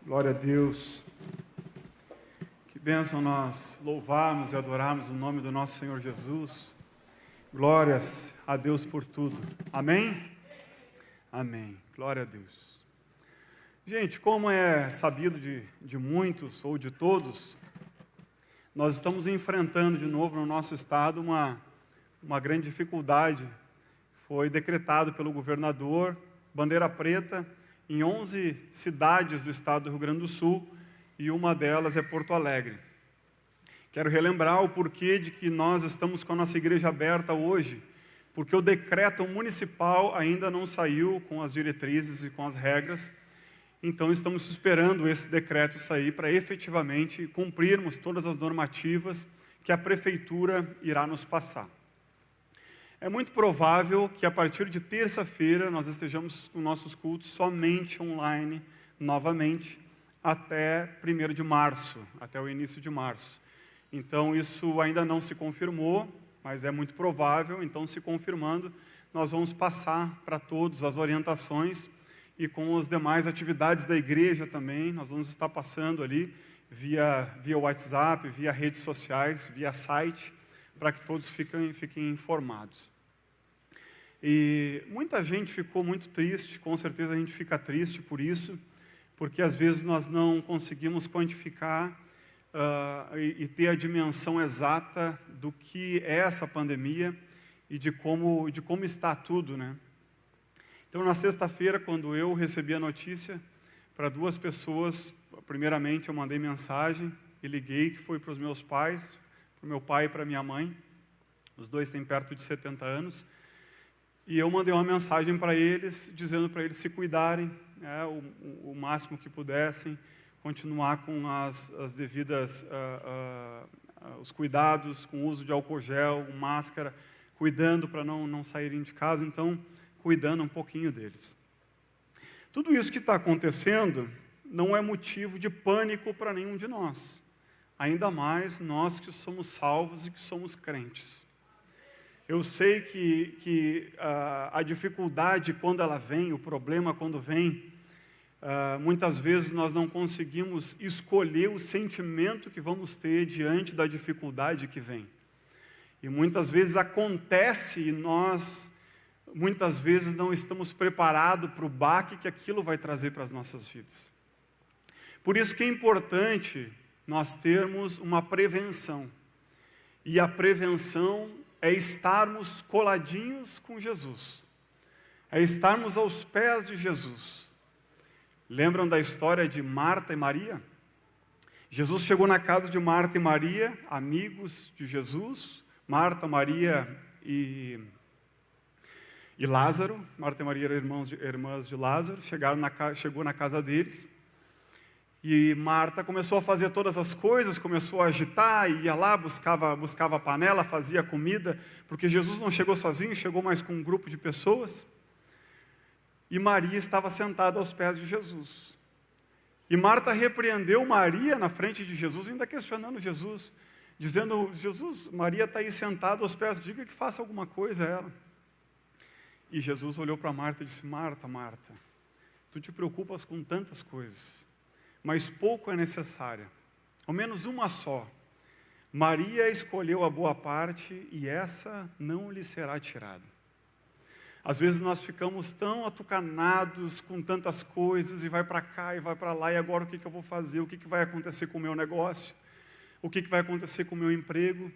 Glória a Deus. Que bênção nós louvarmos e adorarmos o nome do nosso Senhor Jesus. Glórias a Deus por tudo. Amém? Amém. Glória a Deus. Gente, como é sabido de muitos ou de todos, nós estamos enfrentando de novo no nosso estado uma grande dificuldade. Foi decretado pelo governador bandeira preta em 11 cidades do estado do Rio Grande do Sul, e uma delas é Porto Alegre. Quero relembrar o porquê de que nós estamos com a nossa igreja aberta hoje, porque o decreto municipal ainda não saiu com as diretrizes e com as regras, então estamos esperando esse decreto sair para efetivamente cumprirmos todas as normativas que a prefeitura irá nos passar. É muito provável que a partir de terça-feira nós estejamos com nossos cultos somente online, novamente, até 1º de março, até o início de março. Então isso ainda não se confirmou, mas é muito provável. Então, se confirmando, nós vamos passar para todos as orientações e com as demais atividades da igreja também, nós vamos estar passando ali via WhatsApp, via redes sociais, via site, para que todos fiquem informados. E muita gente ficou muito triste, com certeza a gente fica triste por isso, porque às vezes nós não conseguimos quantificar e ter a dimensão exata do que é essa pandemia e de como está tudo, né? Então, na sexta-feira, quando eu recebi a notícia, para 2 pessoas, primeiramente eu mandei mensagem e liguei, que foi para os meus pais, para o meu pai e para a minha mãe. Os dois têm perto de 70 anos. E eu mandei uma mensagem para eles, dizendo para eles se cuidarem, o máximo que pudessem, continuar com as devidas, os cuidados, com o uso de álcool gel, máscara, cuidando para não saírem de casa, então, cuidando um pouquinho deles. Tudo isso que está acontecendo não é motivo de pânico para nenhum de nós. Ainda mais nós que somos salvos e que somos crentes. Eu sei que a dificuldade quando ela vem, o problema quando vem, muitas vezes nós não conseguimos escolher o sentimento que vamos ter diante da dificuldade que vem. E muitas vezes acontece e nós, muitas vezes, não estamos preparados para o baque que aquilo vai trazer para as nossas vidas. Por isso que é importante nós termos uma prevenção. E a prevenção é estarmos coladinhos com Jesus. É estarmos aos pés de Jesus. Lembram da história de Marta e Maria? Jesus chegou na casa de Marta e Maria, amigos de Jesus. Marta, Maria e Lázaro. Marta e Maria eram irmãs de Lázaro. Chegou na casa deles. E Marta começou a fazer todas as coisas, começou a agitar, ia lá, buscava a panela, fazia comida, porque Jesus não chegou sozinho, chegou mais com um grupo de pessoas. E Maria estava sentada aos pés de Jesus. E Marta repreendeu Maria na frente de Jesus, ainda questionando Jesus, dizendo: Jesus, Maria está aí sentada aos pés, diga que faça alguma coisa a ela. E Jesus olhou para Marta e disse: Marta, Marta, tu te preocupas com tantas coisas, mas pouco é necessária, ao menos uma só. Maria escolheu a boa parte e essa não lhe será tirada. Às vezes nós ficamos tão atucanados com tantas coisas, e vai para cá e vai para lá, e agora o que eu vou fazer? O que vai acontecer com o meu negócio? O que vai acontecer com o meu emprego?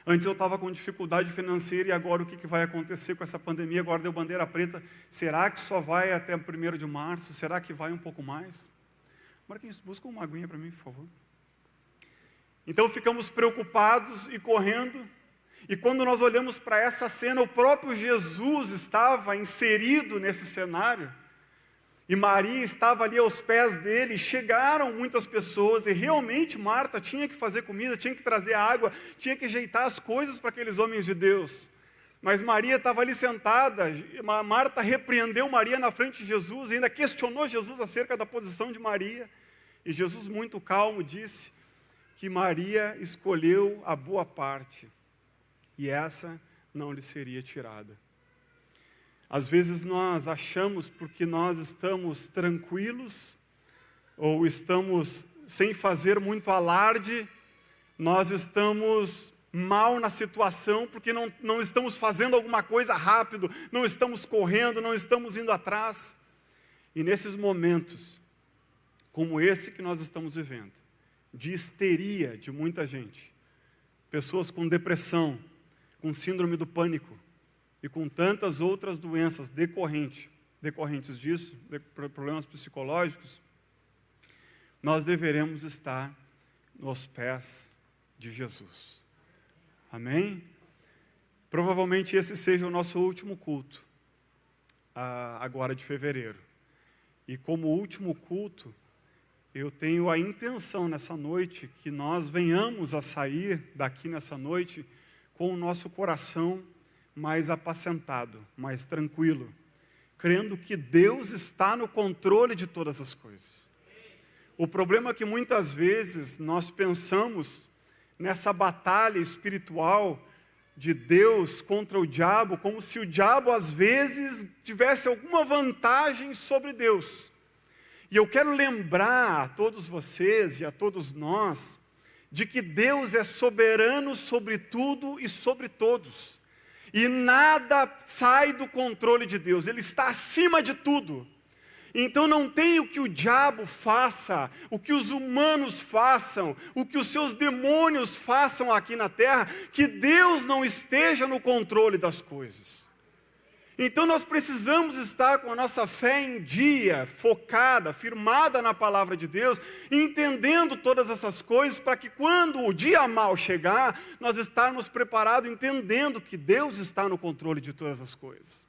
Antes eu estava com dificuldade financeira, e agora o que vai acontecer com essa pandemia? Agora deu bandeira preta, será que só vai até 1º de março? Será que vai um pouco mais? Marquinhos, busca uma aguinha para mim, por favor. Então ficamos preocupados e correndo, e quando nós olhamos para essa cena, o próprio Jesus estava inserido nesse cenário, e Maria estava ali aos pés dele. Chegaram muitas pessoas, e realmente Marta tinha que fazer comida, tinha que trazer água, tinha que ajeitar as coisas para aqueles homens de Deus. Mas Maria estava ali sentada. Marta repreendeu Maria na frente de Jesus, e ainda questionou Jesus acerca da posição de Maria. E Jesus, muito calmo, disse que Maria escolheu a boa parte, e essa não lhe seria tirada. Às vezes nós achamos, porque nós estamos tranquilos, ou estamos sem fazer muito alarde, nós estamos mal na situação porque não estamos fazendo alguma coisa rápido, não estamos correndo, não estamos indo atrás. E nesses momentos, como esse que nós estamos vivendo, de histeria de muita gente, pessoas com depressão, com síndrome do pânico e com tantas outras doenças decorrentes disso, problemas psicológicos, nós deveremos estar nos pés de Jesus. Amém? Provavelmente esse seja o nosso último culto, agora de fevereiro. E como último culto, eu tenho a intenção nessa noite que nós venhamos a sair daqui nessa noite com o nosso coração mais apacentado, mais tranquilo, crendo que Deus está no controle de todas as coisas. O problema é que muitas vezes nós pensamos nessa batalha espiritual de Deus contra o diabo, como se o diabo às vezes tivesse alguma vantagem sobre Deus. E eu quero lembrar a todos vocês e a todos nós, de que Deus é soberano sobre tudo e sobre todos. E nada sai do controle de Deus, Ele está acima de tudo. Então não tem o que o diabo faça, o que os humanos façam, o que os seus demônios façam aqui na terra, que Deus não esteja no controle das coisas. Então nós precisamos estar com a nossa fé em dia, focada, firmada na palavra de Deus, entendendo todas essas coisas, para que quando o dia mau chegar, nós estarmos preparados, entendendo que Deus está no controle de todas as coisas.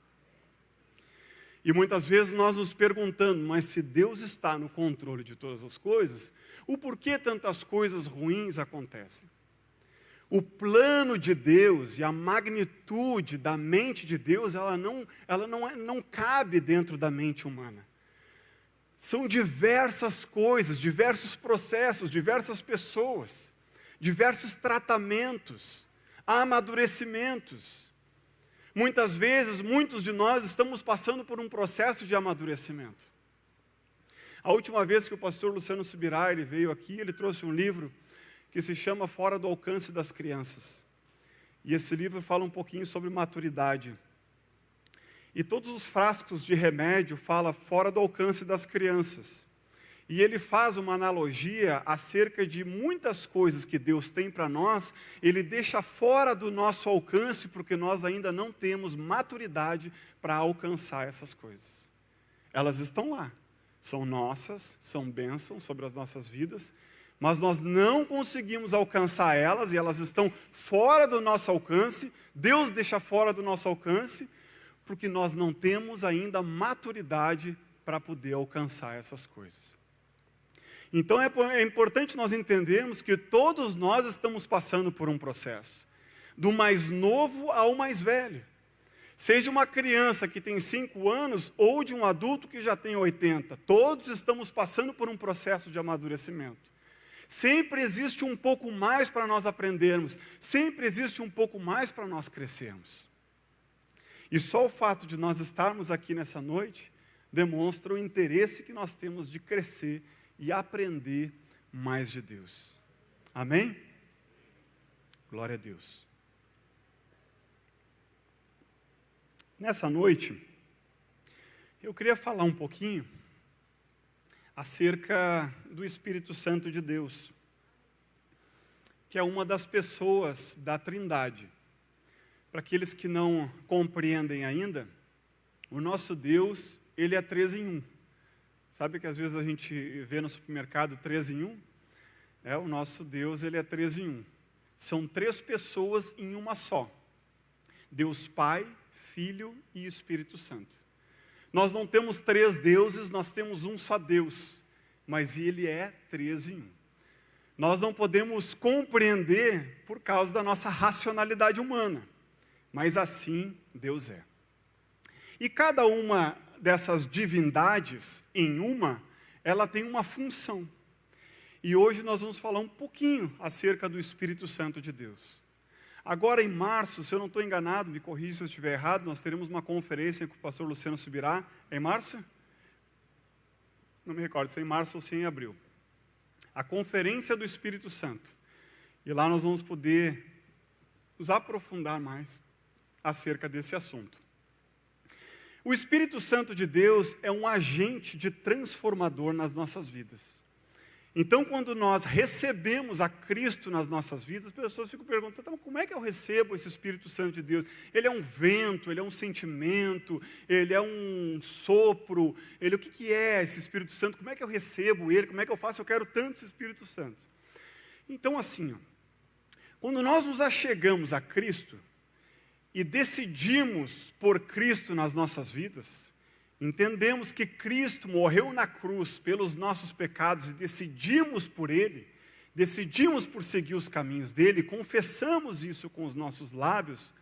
E muitas vezes nós nos perguntamos, mas se Deus está no controle de todas as coisas, o porquê tantas coisas ruins acontecem? O plano de Deus e a magnitude da mente de Deus, ela não cabe dentro da mente humana. São diversas coisas, diversos processos, diversas pessoas, diversos tratamentos, amadurecimentos. Muitas vezes, muitos de nós estamos passando por um processo de amadurecimento. A última vez que o pastor Luciano Subirá, ele veio aqui, ele trouxe um livro que se chama Fora do Alcance das Crianças. E esse livro fala um pouquinho sobre maturidade. E todos os frascos de remédio falam fora do alcance das crianças. E ele faz uma analogia acerca de muitas coisas que Deus tem para nós, Ele deixa fora do nosso alcance, porque nós ainda não temos maturidade para alcançar essas coisas. Elas estão lá, são nossas, são bênçãos sobre as nossas vidas, mas nós não conseguimos alcançar elas, e elas estão fora do nosso alcance. Deus deixa fora do nosso alcance, porque nós não temos ainda maturidade para poder alcançar essas coisas. Então é importante nós entendermos que todos nós estamos passando por um processo, do mais novo ao mais velho. Seja uma criança que tem 5 anos ou de um adulto que já tem 80, todos estamos passando por um processo de amadurecimento. Sempre existe um pouco mais para nós aprendermos, sempre existe um pouco mais para nós crescermos. E só o fato de nós estarmos aqui nessa noite demonstra o interesse que nós temos de crescer e aprender mais de Deus. Amém? Glória a Deus. Nessa noite, eu queria falar um pouquinho acerca do Espírito Santo de Deus, que é uma das pessoas da Trindade. Para aqueles que não compreendem ainda, o nosso Deus, Ele é 3 em 1. Sabe que às vezes a gente vê no supermercado 3 em 1? O nosso Deus, Ele é 3 em 1. São 3 pessoas em uma só. Deus Pai, Filho e Espírito Santo. Nós não temos 3 deuses, nós temos um só Deus, mas Ele é 3 em 1. Nós não podemos compreender por causa da nossa racionalidade humana, mas assim Deus é. E cada uma dessas divindades em uma, ela tem uma função. E hoje nós vamos falar um pouquinho acerca do Espírito Santo de Deus. Agora em março, se eu não estou enganado, me corrija se eu estiver errado, nós teremos uma conferência com o pastor Luciano Subirá. É em março? não me recordo se é em março ou se é em abril, a Conferência do Espírito Santo. E lá nós vamos poder nos aprofundar mais acerca desse assunto. O Espírito Santo de Deus é um agente de transformador nas nossas vidas. Então, quando nós recebemos a Cristo nas nossas vidas, as pessoas ficam perguntando, como é que eu recebo esse Espírito Santo de Deus? Ele é um vento, ele é um sentimento, ele é um sopro, o que é esse Espírito Santo? Como é que eu recebo ele? Como é que eu faço? Eu quero tanto esse Espírito Santo. Então, assim, quando nós nos achegamos a Cristo e decidimos por Cristo nas nossas vidas, entendemos que Cristo morreu na cruz pelos nossos pecados e decidimos por Ele, decidimos por seguir os caminhos dEle, confessamos isso com os nossos lábios,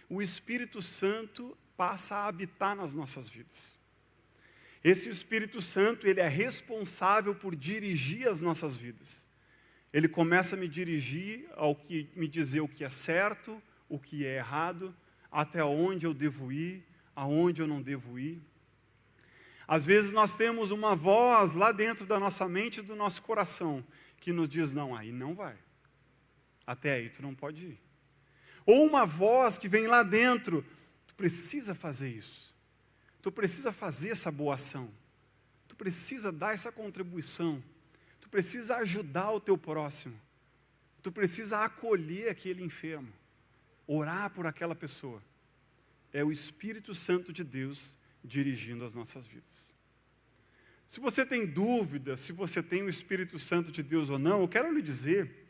o Espírito Santo passa a habitar nas nossas vidas. Esse Espírito Santo, ele é responsável por dirigir as nossas vidas. Ele começa a me dirigir me dizer o que é certo, o que é errado, até onde eu devo ir, aonde eu não devo ir. Às vezes nós temos uma voz lá dentro da nossa mente e do nosso coração, que nos diz, não, aí não vai. Até aí tu não pode ir. Ou uma voz que vem lá dentro, tu precisa fazer isso. Tu precisa fazer essa boa ação. Tu precisa dar essa contribuição. Tu precisa ajudar o teu próximo. Tu precisa acolher aquele enfermo. Orar por aquela pessoa. É o Espírito Santo de Deus dirigindo as nossas vidas. Se você tem dúvida se você tem o Espírito Santo de Deus ou não, eu quero lhe dizer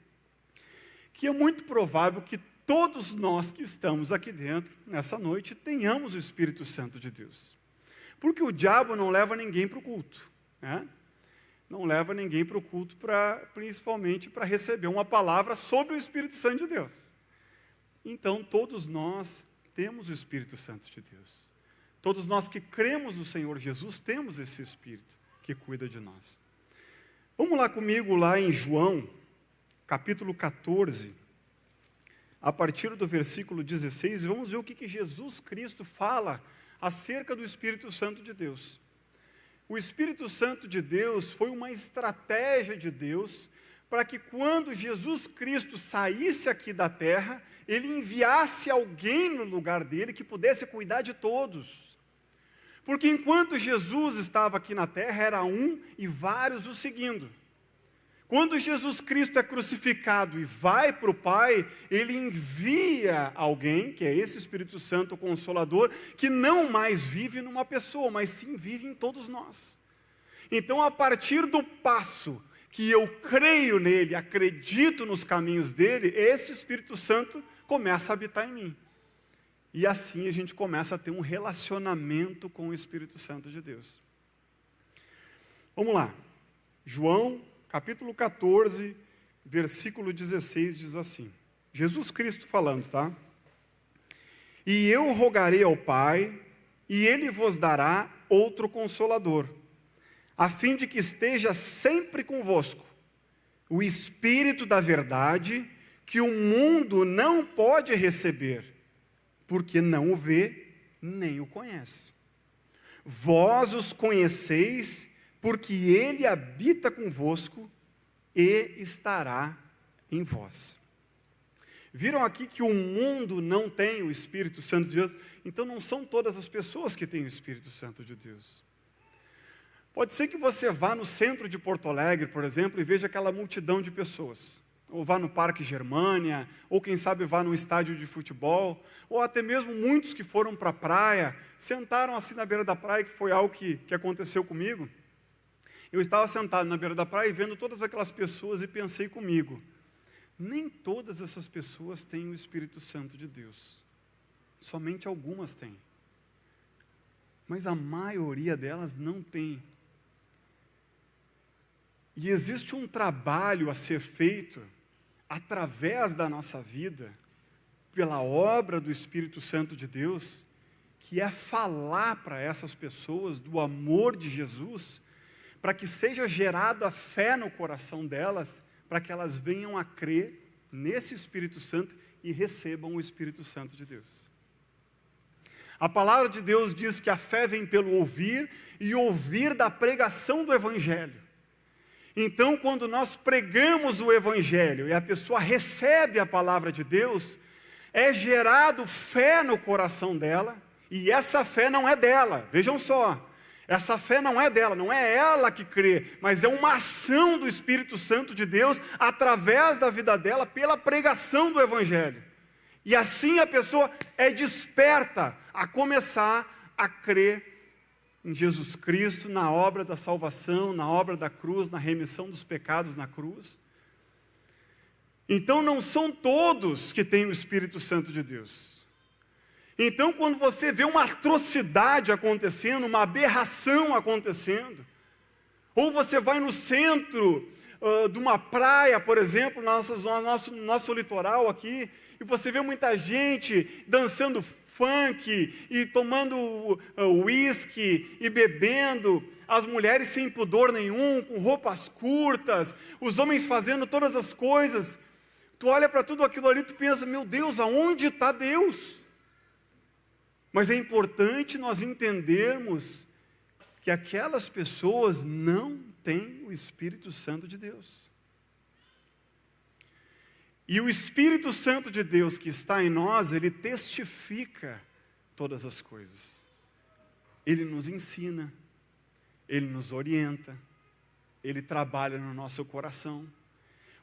que é muito provável que todos nós que estamos aqui dentro, nessa noite, tenhamos o Espírito Santo de Deus. Porque o diabo não leva ninguém para o culto, né? Não leva ninguém para o culto, principalmente para receber uma palavra sobre o Espírito Santo de Deus. Então, todos nós temos o Espírito Santo de Deus. Todos nós que cremos no Senhor Jesus, temos esse Espírito que cuida de nós. Vamos lá comigo, lá em João, capítulo 14, a partir do versículo 16, vamos ver o que Jesus Cristo fala acerca do Espírito Santo de Deus. O Espírito Santo de Deus foi uma estratégia de Deus para que quando Jesus Cristo saísse aqui da terra, ele enviasse alguém no lugar dele que pudesse cuidar de todos. Porque enquanto Jesus estava aqui na terra, era um e vários o seguindo. Quando Jesus Cristo é crucificado e vai para o Pai, ele envia alguém, que é esse Espírito Santo Consolador, que não mais vive numa pessoa, mas sim vive em todos nós. Então, a partir do passo que eu creio nele, acredito nos caminhos dele, esse Espírito Santo começa a habitar em mim. E assim a gente começa a ter um relacionamento com o Espírito Santo de Deus. Vamos lá. João, capítulo 14, versículo 16, diz assim. Jesus Cristo falando, tá? E eu rogarei ao Pai, e Ele vos dará outro Consolador, a fim de que esteja sempre convosco, o Espírito da verdade, que o mundo não pode receber, porque não o vê, nem o conhece. Vós os conheceis, porque Ele habita convosco e estará em vós. Viram aqui que o mundo não tem o Espírito Santo de Deus? Então não são todas as pessoas que têm o Espírito Santo de Deus. Pode ser que você vá no centro de Porto Alegre, por exemplo, e veja aquela multidão de pessoas. Ou vá no Parque Germânia, ou quem sabe vá no estádio de futebol, ou até mesmo muitos que foram para a praia, sentaram assim na beira da praia, que foi algo que aconteceu comigo. Eu estava sentado na beira da praia e vendo todas aquelas pessoas e pensei comigo, nem todas essas pessoas têm o Espírito Santo de Deus. Somente algumas têm. Mas a maioria delas não tem. E existe um trabalho a ser feito através da nossa vida, pela obra do Espírito Santo de Deus, que é falar para essas pessoas do amor de Jesus, para que seja gerada a fé no coração delas, para que elas venham a crer nesse Espírito Santo e recebam o Espírito Santo de Deus. A palavra de Deus diz que a fé vem pelo ouvir e ouvir da pregação do Evangelho. Então, quando nós pregamos o Evangelho e a pessoa recebe a palavra de Deus, é gerado fé no coração dela, e essa fé não é dela, vejam só, essa fé não é dela, não é ela que crê, mas é uma ação do Espírito Santo de Deus, através da vida dela, pela pregação do Evangelho. E assim a pessoa é desperta a começar a crer em Jesus Cristo, na obra da salvação, na obra da cruz, na remissão dos pecados na cruz. Então não são todos que têm o Espírito Santo de Deus. Então quando você vê uma atrocidade acontecendo, uma aberração acontecendo, ou você vai no centro de uma praia, por exemplo, no nosso litoral aqui, e você vê muita gente dançando funk, e tomando uísque, e bebendo, as mulheres sem pudor nenhum, com roupas curtas, os homens fazendo todas as coisas. Tu olha para tudo aquilo ali, tu pensa, meu Deus, aonde está Deus? Mas é importante nós entendermos que aquelas pessoas não têm o Espírito Santo de Deus. E o Espírito Santo de Deus que está em nós, ele testifica todas as coisas. Ele nos ensina, ele nos orienta, ele trabalha no nosso coração.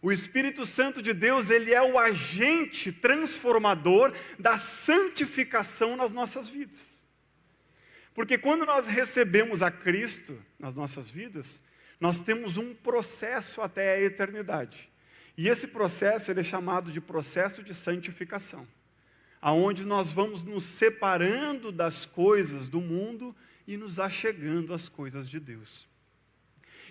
O Espírito Santo de Deus, ele é o agente transformador da santificação nas nossas vidas. Porque quando nós recebemos a Cristo nas nossas vidas, nós temos um processo até a eternidade. E esse processo ele é chamado de processo de santificação, aonde nós vamos nos separando das coisas do mundo e nos achegando às coisas de Deus.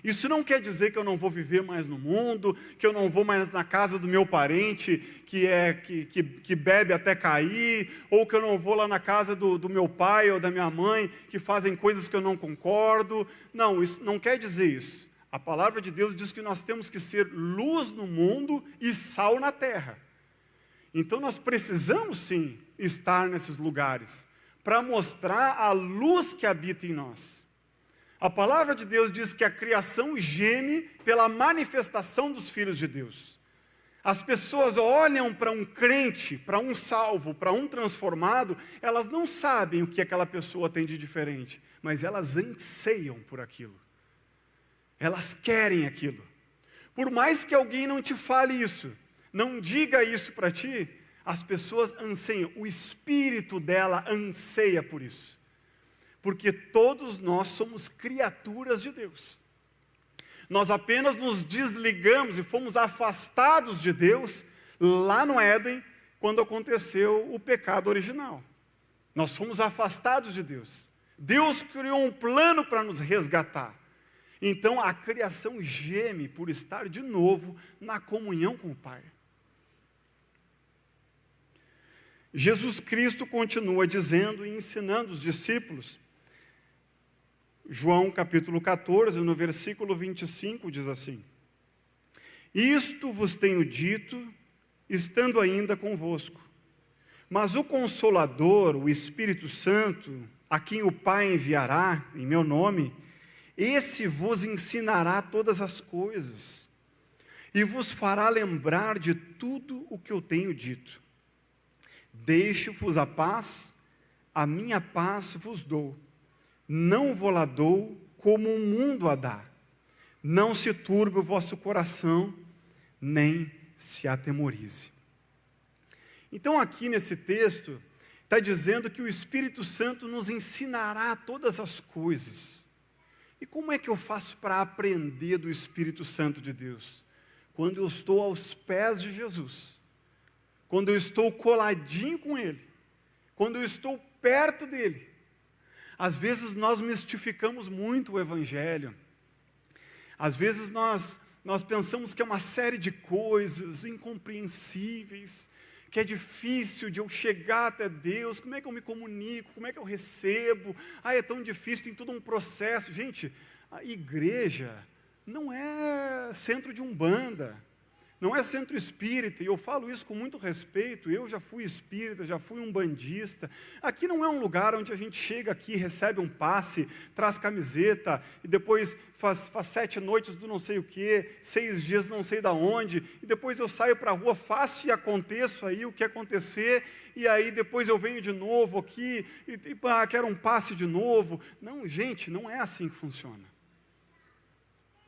Isso não quer dizer que eu não vou viver mais no mundo, que eu não vou mais na casa do meu parente que bebe até cair, ou que eu não vou lá na casa do meu pai ou da minha mãe que fazem coisas que eu não concordo. Não, isso não quer dizer isso. A palavra de Deus diz que nós temos que ser luz no mundo e sal na terra. Então nós precisamos sim estar nesses lugares, para mostrar a luz que habita em nós. A palavra de Deus diz que a criação geme pela manifestação dos filhos de Deus. As pessoas olham para um crente, para um salvo, para um transformado, elas não sabem o que aquela pessoa tem de diferente, mas elas anseiam por aquilo. Elas querem aquilo. Por mais que alguém não te fale isso, não diga isso para ti, as pessoas anseiam, o espírito dela anseia por isso. Porque todos nós somos criaturas de Deus. Nós apenas nos desligamos e fomos afastados de Deus lá no Éden, quando aconteceu o pecado original. Nós fomos afastados de Deus. Deus criou um plano para nos resgatar. Então a criação geme por estar de novo na comunhão com o Pai. Jesus Cristo continua dizendo e ensinando os discípulos. João capítulo 14, no versículo 25, diz assim: Isto vos tenho dito, estando ainda convosco. Mas o Consolador, o Espírito Santo, a quem o Pai enviará em meu nome, esse vos ensinará todas as coisas, e vos fará lembrar de tudo o que eu tenho dito. Deixo-vos a paz, a minha paz vos dou. Não vou lá dou como o mundo a dá. Não se turbe o vosso coração, nem se atemorize. Então aqui nesse texto, está dizendo que o Espírito Santo nos ensinará todas as coisas. E como é que eu faço para aprender do Espírito Santo de Deus? Quando eu estou aos pés de Jesus, quando eu estou coladinho com Ele, quando eu estou perto dEle. Às vezes nós mistificamos muito o Evangelho, às vezes nós pensamos que é uma série de coisas incompreensíveis, que é difícil de eu chegar até Deus, como é que eu me comunico, como é que eu recebo, é tão difícil, tem todo um processo. Gente, a igreja não é centro de umbanda, não é centro espírita, e eu falo isso com muito respeito, eu já fui espírita, já fui um bandista. Aqui não é um lugar onde a gente chega aqui, recebe um passe, traz camiseta, e depois faz 7 noites do não sei o quê, 6 dias não sei da onde, e depois eu saio para a rua, faço e aconteço aí o que acontecer, e aí depois eu venho de novo aqui, e quero um passe de novo. Não, gente, não é assim que funciona.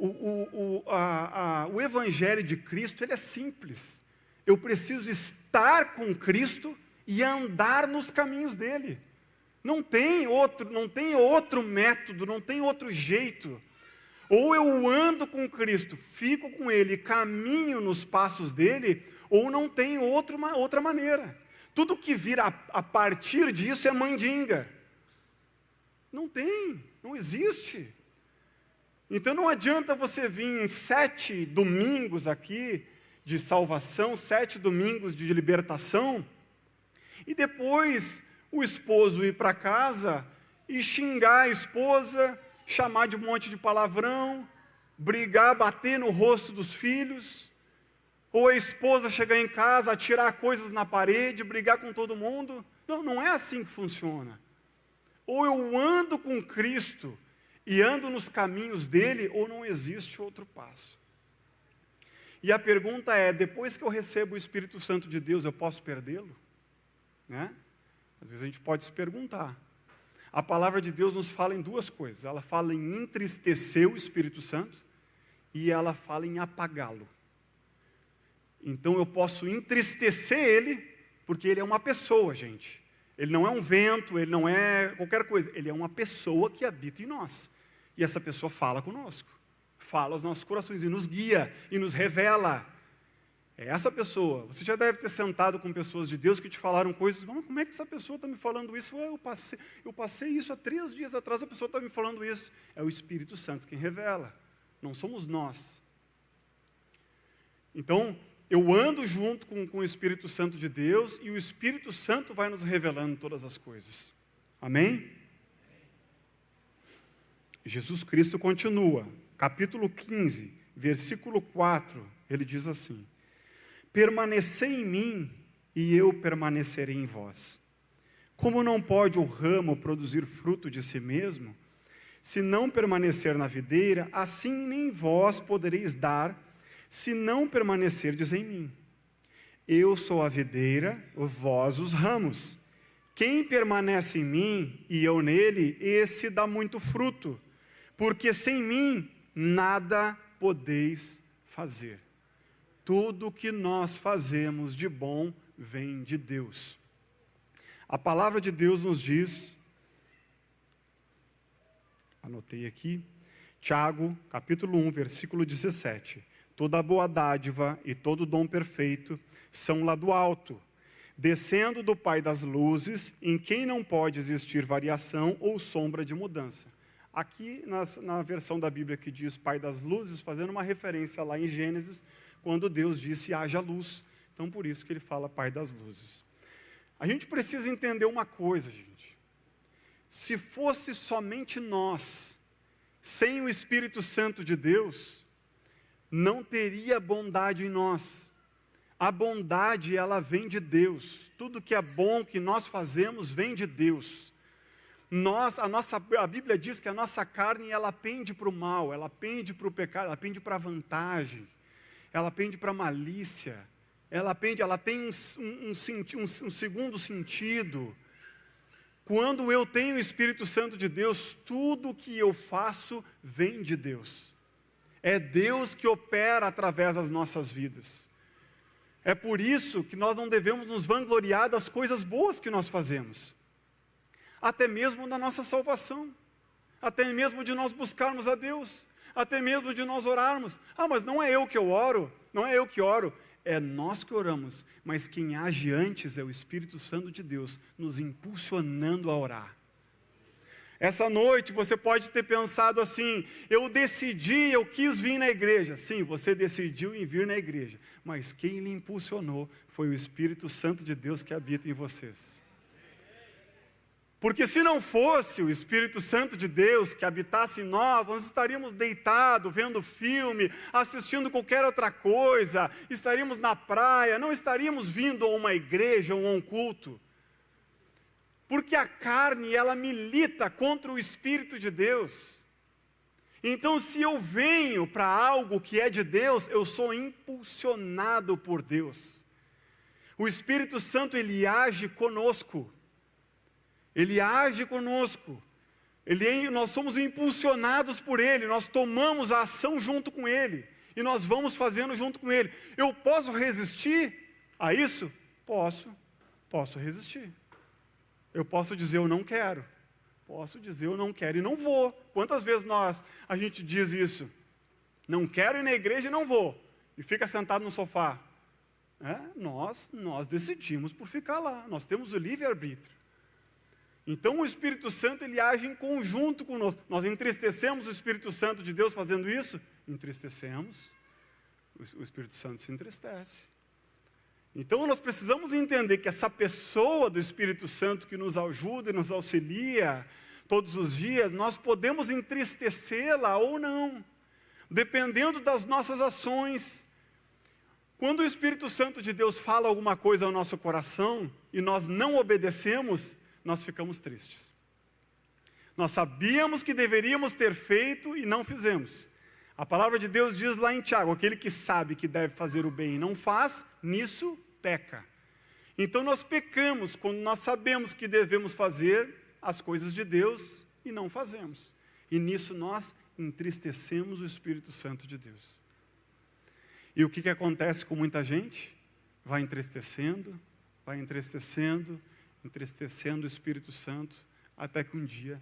O Evangelho de Cristo, ele é simples. Eu preciso estar com Cristo e andar nos caminhos dele. Não tem outro método, não tem outro jeito. Ou eu ando com Cristo, fico com Ele, caminho nos passos dele, ou não tem outra maneira. Tudo que vir a partir disso é mandinga. Não existe. Então não adianta você vir em 7 domingos aqui de salvação, 7 domingos de libertação, e depois o esposo ir para casa e xingar a esposa, chamar de um monte de palavrão, brigar, bater no rosto dos filhos, ou a esposa chegar em casa, atirar coisas na parede, brigar com todo mundo. Não é assim que funciona. Ou eu ando com Cristo e ando nos caminhos dele, ou não existe outro passo. E a pergunta é, depois que eu recebo o Espírito Santo de Deus, eu posso perdê-lo? Né? Às vezes a gente pode se perguntar. A palavra de Deus nos fala em 2 coisas. Ela fala em entristecer o Espírito Santo e ela fala em apagá-lo. Então eu posso entristecer ele, porque ele é uma pessoa, gente. Ele não é um vento, ele não é qualquer coisa. Ele é uma pessoa que habita em nós. E essa pessoa fala conosco, fala aos nossos corações e nos guia e nos revela. É essa pessoa. Você já deve ter sentado com pessoas de Deus que te falaram coisas. Mas como é que essa pessoa está me falando isso? Eu passei isso há 3 dias atrás, a pessoa está me falando isso. É o Espírito Santo quem revela, não somos nós. Então, eu ando junto com o Espírito Santo de Deus e o Espírito Santo vai nos revelando todas as coisas. Amém? Jesus Cristo continua, capítulo 15, versículo 4, ele diz assim: permanecei em mim e eu permanecerei em vós. Como não pode o ramo produzir fruto de si mesmo, se não permanecer na videira, assim nem vós podereis dar, se não permanecerdes em mim. Eu sou a videira, vós os ramos. Quem permanece em mim e eu nele, esse dá muito fruto, porque sem mim nada podeis fazer. Tudo que nós fazemos de bom vem de Deus. A palavra de Deus nos diz, anotei aqui, Tiago, capítulo 1, versículo 17. Toda boa dádiva e todo dom perfeito são lá do alto, descendo do Pai das luzes, em quem não pode existir variação ou sombra de mudança. Aqui, na versão da Bíblia que diz Pai das luzes, fazendo uma referência lá em Gênesis, quando Deus disse, haja luz. Então, por isso que ele fala Pai das luzes. A gente precisa entender uma coisa, gente. Se fosse somente nós, sem o Espírito Santo de Deus, não teria bondade em nós. A bondade, ela vem de Deus. Tudo que é bom que nós fazemos vem de Deus. A Bíblia diz que a nossa carne, ela pende para o mal, ela pende para o pecado, ela pende para a vantagem, ela pende para a malícia, ela tem um segundo sentido. Quando eu tenho o Espírito Santo de Deus, tudo que eu faço vem de Deus. É Deus que opera através das nossas vidas. É por isso que nós não devemos nos vangloriar das coisas boas que nós fazemos. Até mesmo da nossa salvação, até mesmo de nós buscarmos a Deus, até mesmo de nós orarmos. Mas não é eu que eu oro, não é eu que oro, é nós que oramos, mas quem age antes é o Espírito Santo de Deus, nos impulsionando a orar. Essa noite você pode ter pensado assim, eu quis vir na igreja. Sim, você decidiu em vir na igreja, mas quem lhe impulsionou foi o Espírito Santo de Deus que habita em vocês. Porque se não fosse o Espírito Santo de Deus que habitasse em nós, nós estaríamos deitados, vendo filme, assistindo qualquer outra coisa, estaríamos na praia, não estaríamos vindo a uma igreja ou a um culto. Porque a carne, ela milita contra o Espírito de Deus. Então, se eu venho para algo que é de Deus, eu sou impulsionado por Deus. O Espírito Santo, ele age conosco. Ele age conosco, nós somos impulsionados por Ele, nós tomamos a ação junto com Ele, e nós vamos fazendo junto com Ele. Eu posso resistir a isso? Posso resistir. Eu posso dizer eu não quero, posso dizer eu não quero e não vou. Quantas vezes a gente diz isso? Não quero ir na igreja e não vou, e fica sentado no sofá. Nós decidimos por ficar lá, nós temos o livre-arbítrio. Então o Espírito Santo, ele age em conjunto conosco. Nós entristecemos o Espírito Santo de Deus fazendo isso? Entristecemos. O Espírito Santo se entristece. Então nós precisamos entender que essa pessoa do Espírito Santo que nos ajuda e nos auxilia todos os dias, nós podemos entristecê-la ou não, dependendo das nossas ações. Quando o Espírito Santo de Deus fala alguma coisa ao nosso coração e nós não obedecemos, nós ficamos tristes. Nós sabíamos que deveríamos ter feito e não fizemos. A palavra de Deus diz lá em Tiago, aquele que sabe que deve fazer o bem e não faz, nisso peca. Então nós pecamos quando nós sabemos que devemos fazer as coisas de Deus e não fazemos. E nisso nós entristecemos o Espírito Santo de Deus. E o que acontece com muita gente? Vai entristecendo o Espírito Santo, até que um dia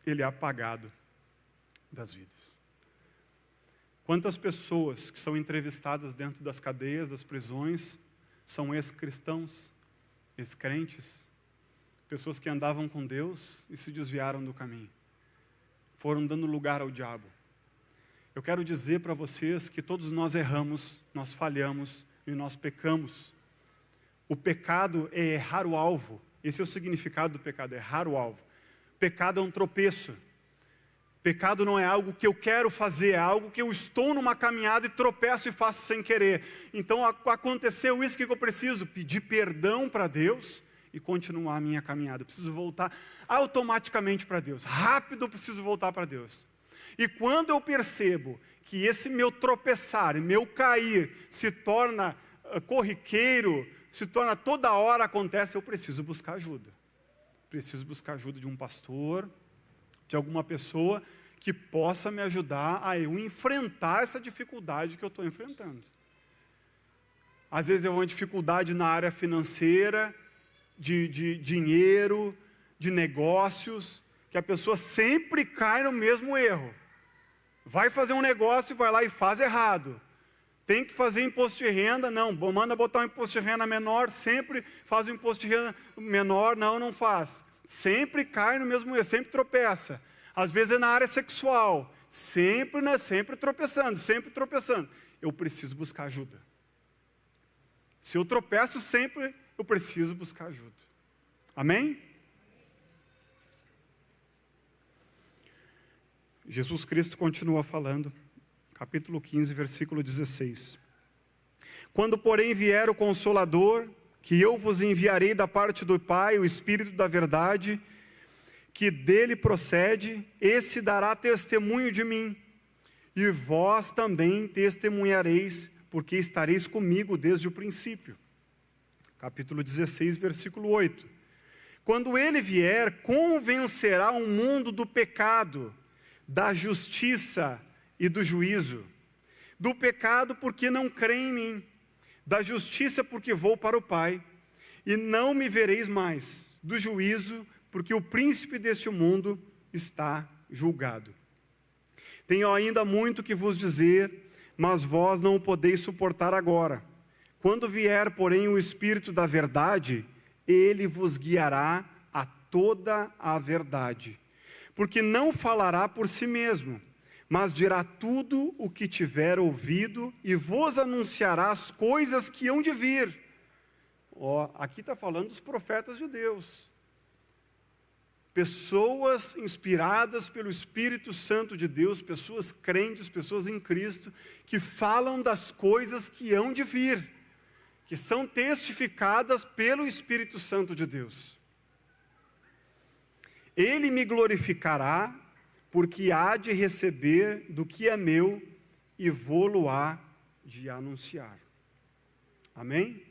ele é apagado das vidas. Quantas pessoas que são entrevistadas dentro das cadeias, das prisões, são ex-cristãos, ex-crentes, pessoas que andavam com Deus e se desviaram do caminho, foram dando lugar ao diabo. Eu quero dizer para vocês que todos nós erramos, nós falhamos e nós pecamos. O pecado é errar o alvo. Esse é o significado do pecado, errar o alvo. Pecado é um tropeço. Pecado não é algo que eu quero fazer, é algo que eu estou numa caminhada e tropeço e faço sem querer. Então aconteceu isso, que eu preciso? Pedir perdão para Deus e continuar a minha caminhada. Eu preciso voltar automaticamente para Deus. Rápido eu preciso voltar para Deus. E quando eu percebo que esse meu tropeçar, meu cair, se torna corriqueiro, se torna toda hora acontece, eu preciso buscar ajuda. Preciso buscar ajuda de um pastor, de alguma pessoa que possa me ajudar a eu enfrentar essa dificuldade que eu estou enfrentando. Às vezes é uma dificuldade na área financeira, de dinheiro, de negócios, que a pessoa sempre cai no mesmo erro. Vai fazer um negócio e vai lá e faz errado. Tem que fazer imposto de renda, não, manda botar um imposto de renda menor, sempre faz um imposto de renda menor, não faz. Sempre cai no mesmo erro, sempre tropeça. Às vezes é na área sexual, sempre tropeçando. Eu preciso buscar ajuda. Se eu tropeço sempre, eu preciso buscar ajuda. Amém? Jesus Cristo continua falando. Capítulo 15, versículo 16. Quando, porém, vier o Consolador, que eu vos enviarei da parte do Pai, o Espírito da verdade, que dele procede, esse dará testemunho de mim. E vós também testemunhareis, porque estareis comigo desde o princípio. Capítulo 16, versículo 8. Quando ele vier, convencerá o mundo do pecado, da justiça e do juízo. Do pecado, porque não creem em mim. Da justiça, porque vou para o Pai, e não me vereis mais. Do juízo, porque o príncipe deste mundo está julgado. Tenho ainda muito que vos dizer, mas vós não o podeis suportar agora. Quando vier, porém, o Espírito da verdade, ele vos guiará a toda a verdade. Porque não falará por si mesmo, mas dirá tudo o que tiver ouvido e vos anunciará as coisas que hão de vir. Aqui está falando dos profetas de Deus. pessoas inspiradas pelo Espírito Santo de Deus, pessoas crentes, pessoas em Cristo, que falam das coisas que hão de vir, que são testificadas pelo Espírito Santo de Deus. Ele me glorificará, porque há de receber do que é meu e vou-lo há de anunciar. Amém?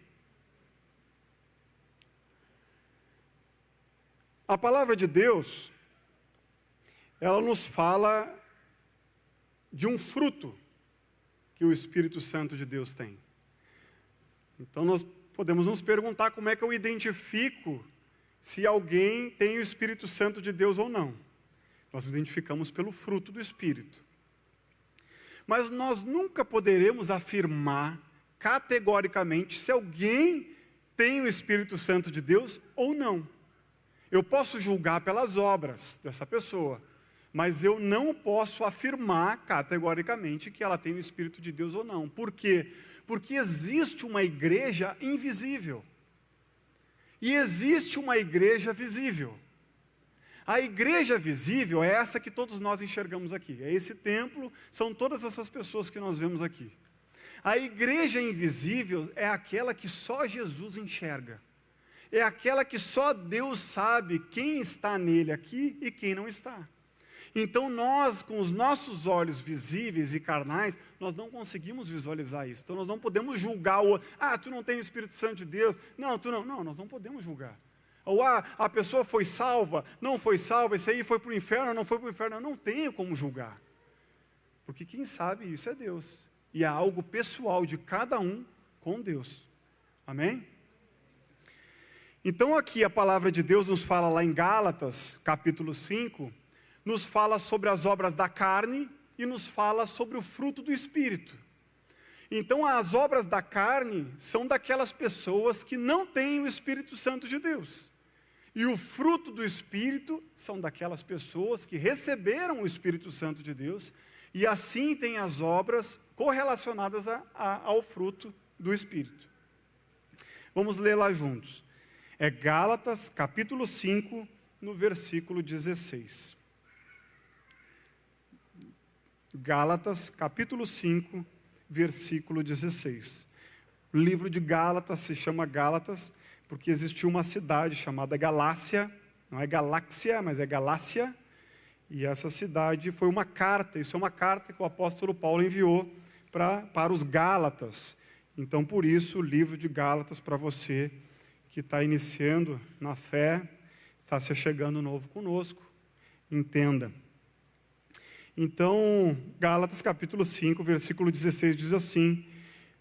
A palavra de Deus, ela nos fala de um fruto que o Espírito Santo de Deus tem. Então nós podemos nos perguntar como é que eu identifico se alguém tem o Espírito Santo de Deus ou não. Nós identificamos pelo fruto do Espírito. Mas nós nunca poderemos afirmar categoricamente se alguém tem o Espírito Santo de Deus ou não. Eu posso julgar pelas obras dessa pessoa, mas eu não posso afirmar categoricamente que ela tem o Espírito de Deus ou não. Por quê? Porque existe uma igreja invisível e existe uma igreja visível. A igreja visível é essa que todos nós enxergamos aqui. É esse templo, são todas essas pessoas que nós vemos aqui. A igreja invisível é aquela que só Jesus enxerga. É aquela que só Deus sabe quem está nele aqui e quem não está. Então nós, com os nossos olhos visíveis e carnais, nós não conseguimos visualizar isso. Então nós não podemos julgar o outro. Tu não tem o Espírito Santo de Deus. Não, tu não. Não, nós não podemos julgar. Ou a pessoa foi salva, não foi salva, esse aí foi para o inferno, não foi para o inferno. Eu não tenho como julgar. Porque quem sabe isso é Deus. E é algo pessoal de cada um com Deus. Amém? Então aqui a palavra de Deus nos fala lá em Gálatas, capítulo 5, nos fala sobre as obras da carne e nos fala sobre o fruto do Espírito. Então as obras da carne são daquelas pessoas que não têm o Espírito Santo de Deus. E o fruto do Espírito são daquelas pessoas que receberam o Espírito Santo de Deus e assim têm as obras correlacionadas ao fruto do Espírito. Vamos ler lá juntos. É Gálatas, capítulo 5, no versículo 16. Gálatas, capítulo 5, versículo 16. O livro de Gálatas se chama Gálatas, porque existiu uma cidade chamada Galácia, não é Galáxia, mas é Galácia, e essa cidade foi uma carta, isso é uma carta que o apóstolo Paulo enviou para os Gálatas. Então, por isso, o livro de Gálatas para você, que está iniciando na fé, está se achegando novo conosco, entenda. Então, Gálatas capítulo 5, versículo 16 diz assim,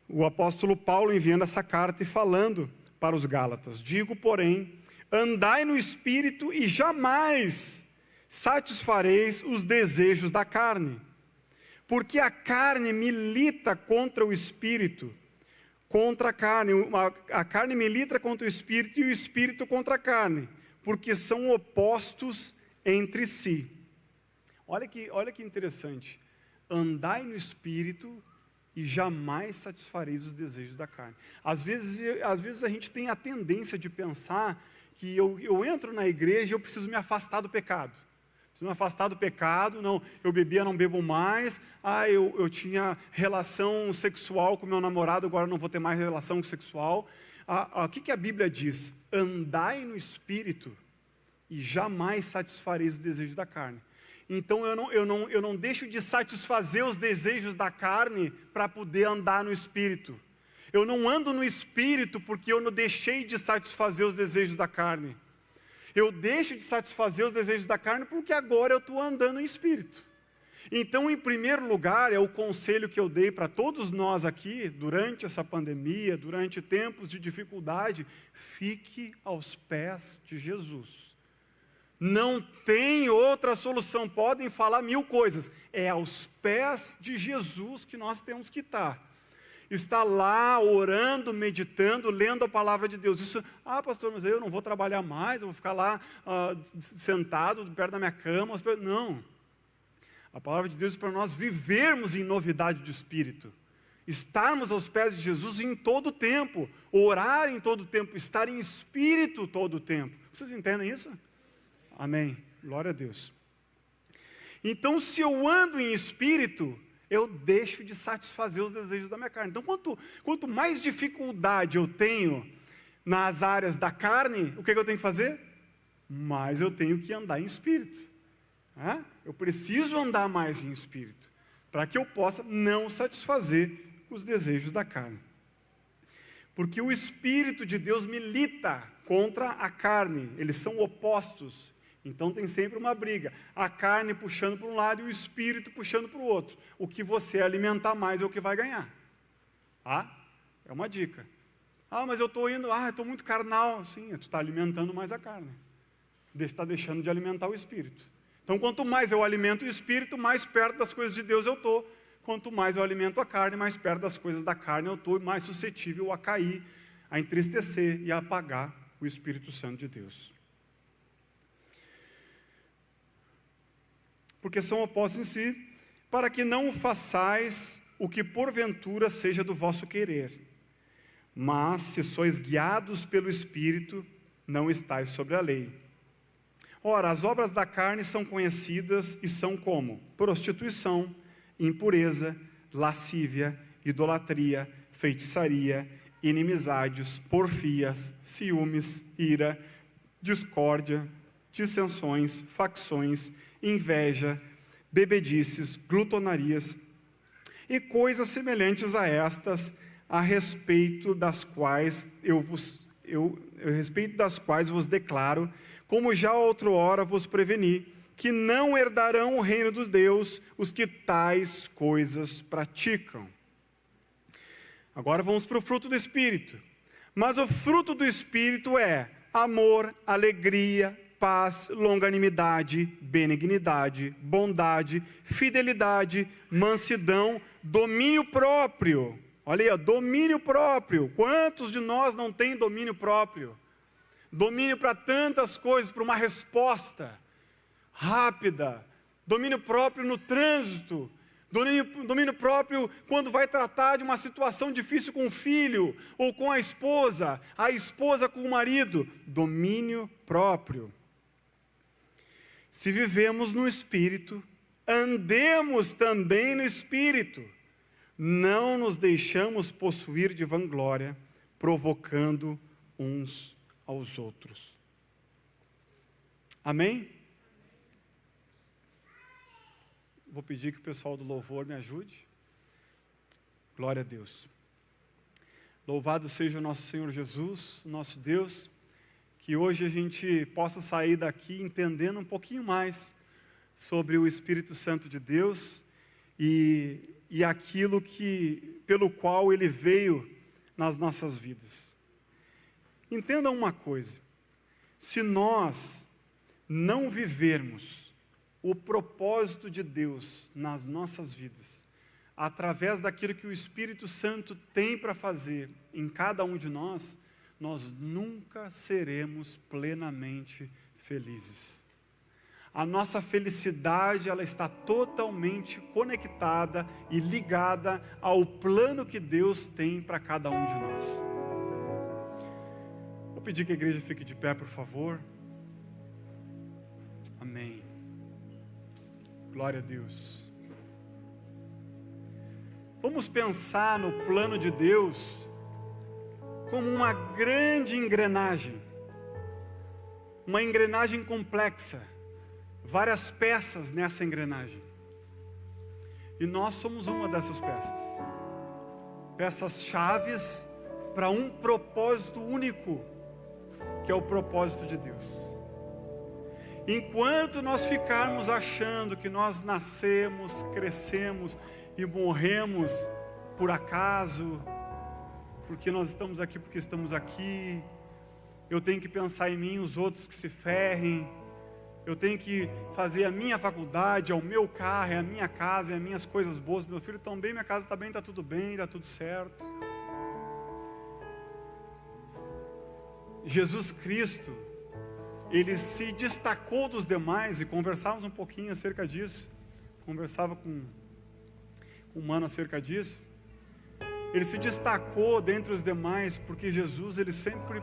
o apóstolo Paulo enviando essa carta e falando para os Gálatas, digo, porém, andai no Espírito e jamais satisfareis os desejos da carne, porque a carne milita contra o Espírito, contra a carne milita contra o Espírito e o Espírito contra a carne, porque são opostos entre si. Olha que interessante, andai no Espírito e jamais satisfareis os desejos da carne. Às vezes a gente tem a tendência de pensar que eu entro na igreja e eu preciso me afastar do pecado. Preciso me afastar do pecado, não, eu bebia, não bebo mais, eu tinha relação sexual com meu namorado, agora não vou ter mais relação sexual. O que a Bíblia diz? Andai no Espírito e jamais satisfareis os desejos da carne. Então eu não deixo de satisfazer os desejos da carne para poder andar no Espírito. Eu não ando no Espírito porque eu não deixei de satisfazer os desejos da carne. Eu deixo de satisfazer os desejos da carne porque agora eu estou andando em Espírito. Então, em primeiro lugar, é o conselho que eu dei para todos nós aqui, durante essa pandemia, durante tempos de dificuldade, fique aos pés de Jesus. Não tem outra solução, podem falar 1000 coisas, é aos pés de Jesus que nós temos que estar. Está lá orando, meditando, lendo a palavra de Deus. Isso, pastor, mas eu não vou trabalhar mais, eu vou ficar lá sentado perto da minha cama. Não. A palavra de Deus é para nós vivermos em novidade de espírito. Estarmos aos pés de Jesus em todo o tempo. Orar em todo o tempo, estar em espírito todo o tempo. Vocês entendem isso? Amém. Glória a Deus. Então, se eu ando em espírito, eu deixo de satisfazer os desejos da minha carne. Então, quanto mais dificuldade eu tenho nas áreas da carne, o que eu tenho que fazer? Mais eu tenho que andar em espírito. Eu preciso andar mais em espírito, para que eu possa não satisfazer os desejos da carne. Porque o Espírito de Deus milita contra a carne, eles são opostos. Então tem sempre uma briga, a carne puxando para um lado e o Espírito puxando para o outro. O que você alimentar mais é o que vai ganhar. É uma dica. Mas eu estou estou muito carnal. Sim, tu está alimentando mais a carne. Está deixando de alimentar o Espírito. Então quanto mais eu alimento o Espírito, mais perto das coisas de Deus eu estou. Quanto mais eu alimento a carne, mais perto das coisas da carne eu estou, mais suscetível a cair, a entristecer e a apagar o Espírito Santo de Deus. Porque são opostos em si, para que não façais o que porventura seja do vosso querer. Mas, se sois guiados pelo Espírito, não estáis sobre a lei. Ora, as obras da carne são conhecidas e são como? Prostituição, impureza, lascívia, idolatria, feitiçaria, inimizades, porfias, ciúmes, ira, discórdia, dissensões, facções, inveja, bebedices, glutonarias e coisas semelhantes a estas, a respeito das quais vos declaro, como já outrora vos preveni, que não herdarão o reino dos Deus os que tais coisas praticam. Agora vamos para o fruto do Espírito. Mas o fruto do Espírito é amor, alegria, paz, longanimidade, benignidade, bondade, fidelidade, mansidão, domínio próprio. Olha aí, domínio próprio. Quantos de nós não têm domínio próprio? Domínio para tantas coisas, para uma resposta rápida, domínio próprio no trânsito, domínio próprio quando vai tratar de uma situação difícil com o filho, ou com a esposa com o marido, domínio próprio. Se vivemos no Espírito, andemos também no Espírito, não nos deixamos possuir de vanglória, provocando uns aos outros. Amém? Vou pedir que o pessoal do louvor me ajude. Glória a Deus. Louvado seja o nosso Senhor Jesus, nosso Deus, que hoje a gente possa sair daqui entendendo um pouquinho mais sobre o Espírito Santo de Deus e aquilo pelo qual Ele veio nas nossas vidas. Entendam uma coisa, se nós não vivermos o propósito de Deus nas nossas vidas, através daquilo que o Espírito Santo tem para fazer em cada um de nós, nós nunca seremos plenamente felizes. A nossa felicidade, ela está totalmente conectada e ligada ao plano que Deus tem para cada um de nós. Vou pedir que a igreja fique de pé, por favor. Amém. Glória a Deus. Vamos pensar no plano de Deus como uma grande engrenagem, uma engrenagem complexa, várias peças nessa engrenagem. E nós somos uma dessas peças. Peças chaves para um propósito único, que é o propósito de Deus. Enquanto nós ficarmos achando que nós nascemos, crescemos e morremos por acaso, porque nós estamos aqui porque estamos aqui, eu tenho que pensar em mim, os outros que se ferrem, eu tenho que fazer a minha faculdade, é o meu carro, é a minha casa, é as minhas coisas boas, meu filho está bem, minha casa está bem, está tudo certo. Jesus Cristo, Ele se destacou dos demais, e conversávamos um pouquinho acerca disso, conversava com um mano acerca disso. Ele se destacou dentre os demais, porque Jesus, Ele sempre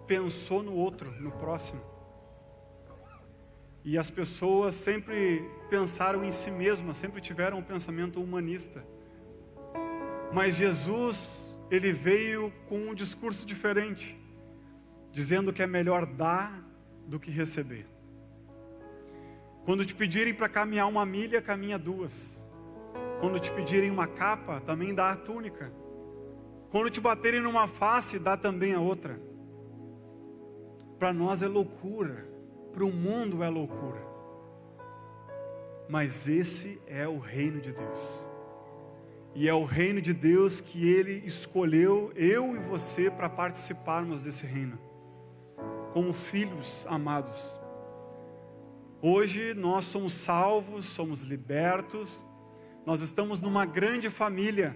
pensou no outro, no próximo. E as pessoas sempre pensaram em si mesmas, sempre tiveram um pensamento humanista. Mas Jesus, Ele veio com um discurso diferente, dizendo que é melhor dar do que receber. Quando te pedirem para caminhar 1 milha, caminha 2. Quando te pedirem uma capa, também dá a túnica. Quando te baterem numa face, dá também a outra. Para nós é loucura, para o mundo é loucura. Mas esse é o reino de Deus. E é o reino de Deus que Ele escolheu eu e você para participarmos desse reino, como filhos amados. Hoje nós somos salvos, somos libertos, nós estamos numa grande família.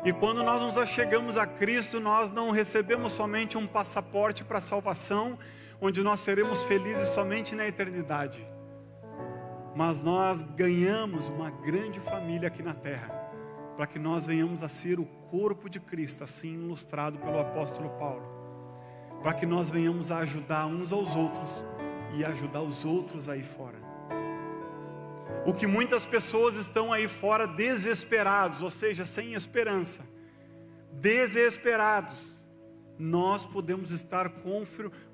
E quando nós nos achegamos a Cristo, nós não recebemos somente um passaporte para a salvação, onde nós seremos felizes somente na eternidade. Mas nós ganhamos uma grande família aqui na terra, para que nós venhamos a ser o corpo de Cristo, assim ilustrado pelo apóstolo Paulo. Para que nós venhamos a ajudar uns aos outros e ajudar os outros aí fora. O que muitas pessoas estão aí fora desesperados, ou seja, sem esperança, desesperados, nós podemos estar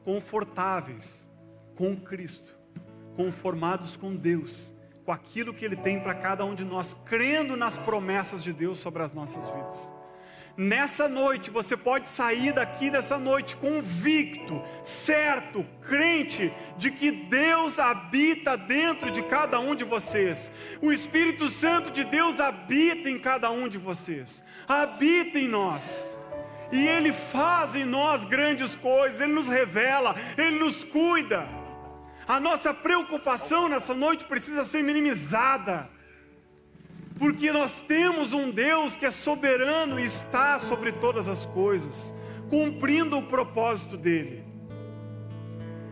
confortáveis com Cristo, conformados com Deus, com aquilo que Ele tem para cada um de nós, crendo nas promessas de Deus sobre as nossas vidas. Nessa noite, você pode sair daqui dessa noite convicto, certo, crente de que Deus habita dentro de cada um de vocês. O Espírito Santo de Deus habita em cada um de vocês, habita em nós. E Ele faz em nós grandes coisas, Ele nos revela, Ele nos cuida. A nossa preocupação nessa noite precisa ser minimizada, porque nós temos um Deus que é soberano e está sobre todas as coisas, cumprindo o propósito dEle.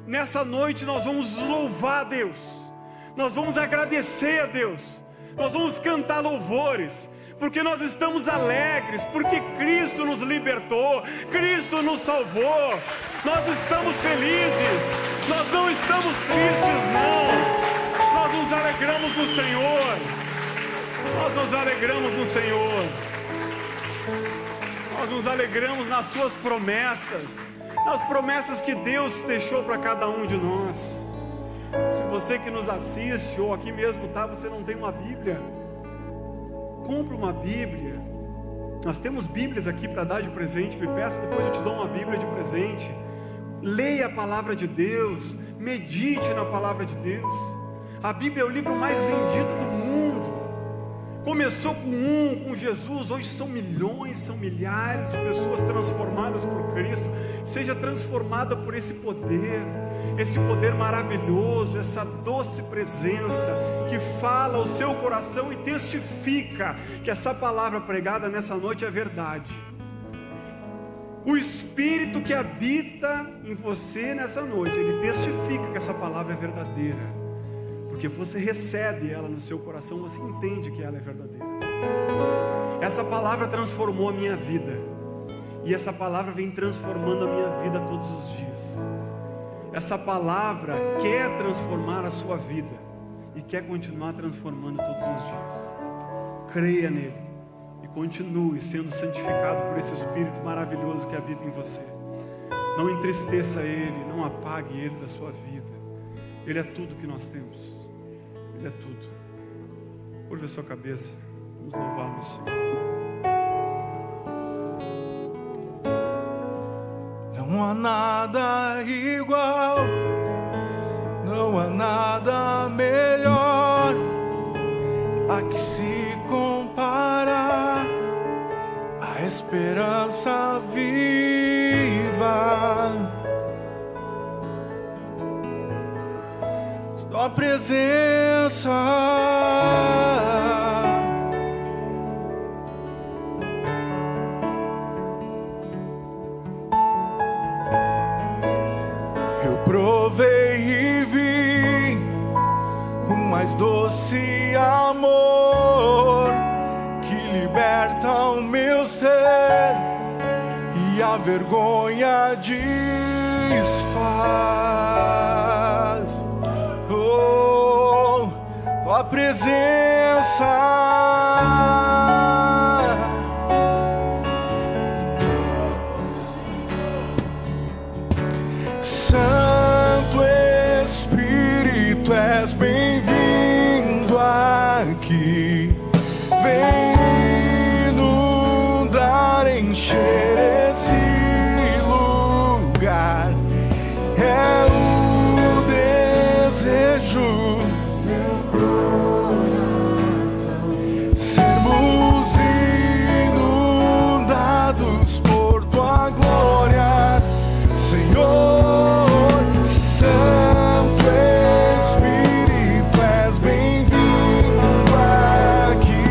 Nessa noite nós vamos louvar a Deus, nós vamos agradecer a Deus, nós vamos cantar louvores, porque nós estamos alegres, porque Cristo nos libertou, Cristo nos salvou, nós estamos felizes, nós não estamos tristes não, nós nos alegramos no Senhor. Nós nos alegramos no Senhor, nós nos alegramos nas suas promessas, nas promessas que Deus deixou para cada um de nós. Se você que nos assiste, ou aqui mesmo você não tem uma Bíblia, compre uma Bíblia. Nós temos Bíblias aqui para dar de presente, me peça, depois eu te dou uma Bíblia de presente. Leia a palavra de Deus, medite na palavra de Deus. A Bíblia é o livro mais vendido do mundo. Começou com Jesus, hoje são milhões, são milhares de pessoas transformadas por Cristo. Seja transformada por esse poder maravilhoso, essa doce presença que fala ao seu coração e testifica que essa palavra pregada nessa noite é verdade. O Espírito que habita em você nessa noite, ele testifica que essa palavra é verdadeira. Porque você recebe ela no seu coração, você entende que ela é verdadeira. Essa palavra transformou a minha vida, e essa palavra vem transformando a minha vida todos os dias. Essa palavra quer transformar a sua vida, e quer continuar transformando todos os dias. Creia nele, e continue sendo santificado por esse Espírito maravilhoso que habita em você. Não entristeça ele, não apague ele da sua vida. Ele é tudo que nós temos. Ele é tudo. Curva a sua cabeça. Vamos louvar o Senhor. Não há nada igual, não há nada melhor a que se comparar a esperança viva. Sua presença eu provei e vi o mais doce amor que liberta o meu ser e a vergonha desfaz. tua presença. Santo Espírito, és bem-vindo aqui. Vem inundar, encher esse lugar. É o desejo meu coração, sermos inundados por tua glória, Senhor. Santo Espírito, és bem-vindo aqui.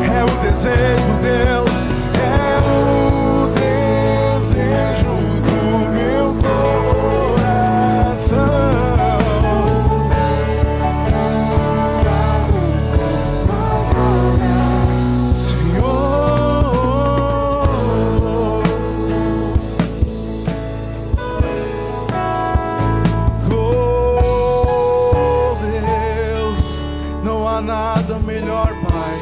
É o desejo, Deus, é o desejo do meu coração. Nada melhor, Pai.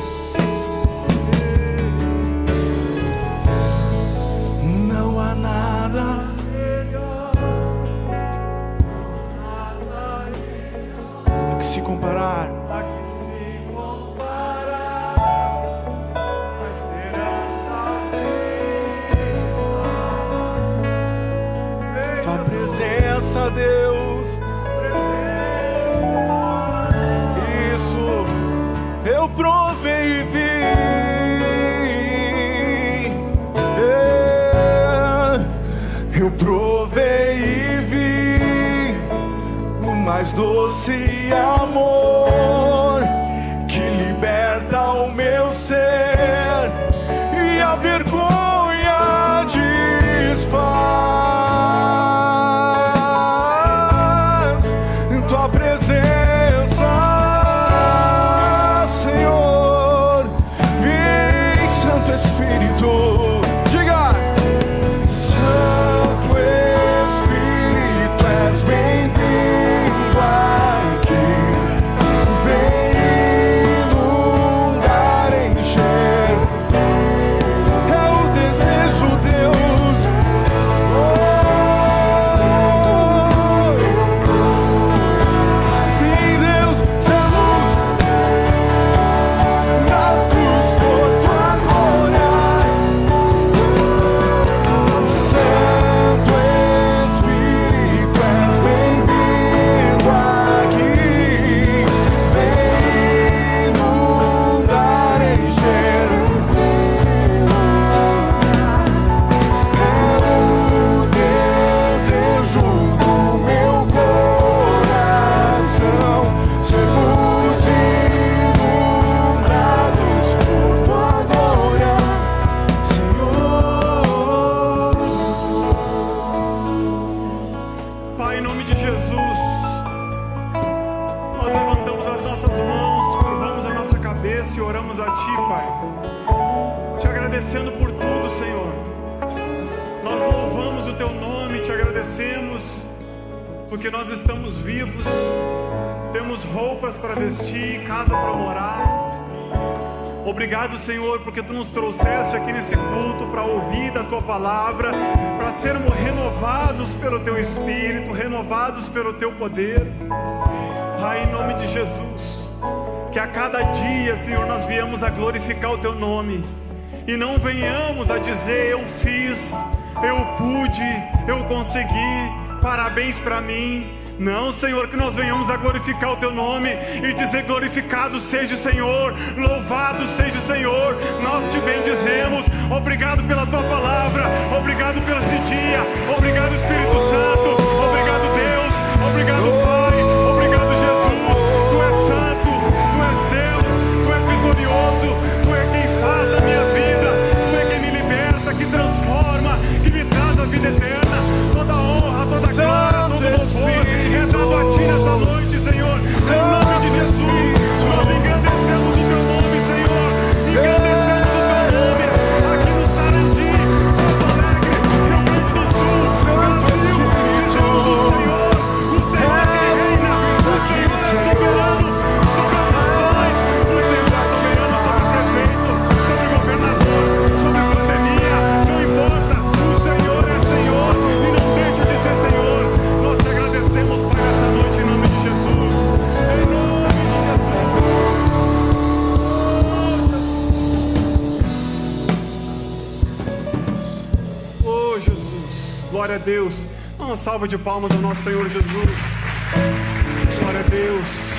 Não há nada melhor a que se comparar. A esperança viva. Tua presença, Deus. Eu provei e vi, eu provei e vi o mais doce amor que liberta o meu ser e a vergonha desfaz em tua presença. Espírito, diga! Santo Espírito, és bem-vindo aqui. Vem inundar, encher. É o desejo, Deus. Sim, Deus, somos natos por tua glória. E oramos a Ti, Pai, Te agradecendo por tudo, Senhor. Nós louvamos o Teu nome, Te agradecemos porque nós estamos vivos, temos roupas para vestir, casa para morar. Obrigado, Senhor, porque Tu nos trouxeste aqui nesse culto para ouvir da Tua palavra, para sermos renovados pelo Teu Espírito, renovados pelo Teu poder. Pai, em nome de Jesus, que a cada dia, Senhor, nós viemos a glorificar o Teu nome e não venhamos a dizer: eu fiz, eu pude, eu consegui, parabéns para mim. Não, Senhor, que nós venhamos a glorificar o Teu nome e dizer: glorificado seja o Senhor, louvado seja o Senhor. Nós Te bendizemos. Obrigado pela Tua palavra, obrigado por esse dia, obrigado, Espírito Santo, obrigado, Deus, obrigado, Pai, obrigado, Jesus. Tu és santo, Tu és Deus, Tu és vitorioso, Tu é quem faz da minha vida, Tu é quem me liberta, que transforma, que me traz a vida eterna. Toda honra, toda glória, todo louvor é dado a Ti nessa noite, Senhor. Em nome de Jesus, nós engrandecemos o Teu nome, Senhor. Engrandecemos o Teu nome aqui no Sarandi, Porto Alegre, Rio Grande do Sul, Brasil. Glória a Deus. Uma salva de palmas ao nosso Senhor Jesus. Glória a Deus.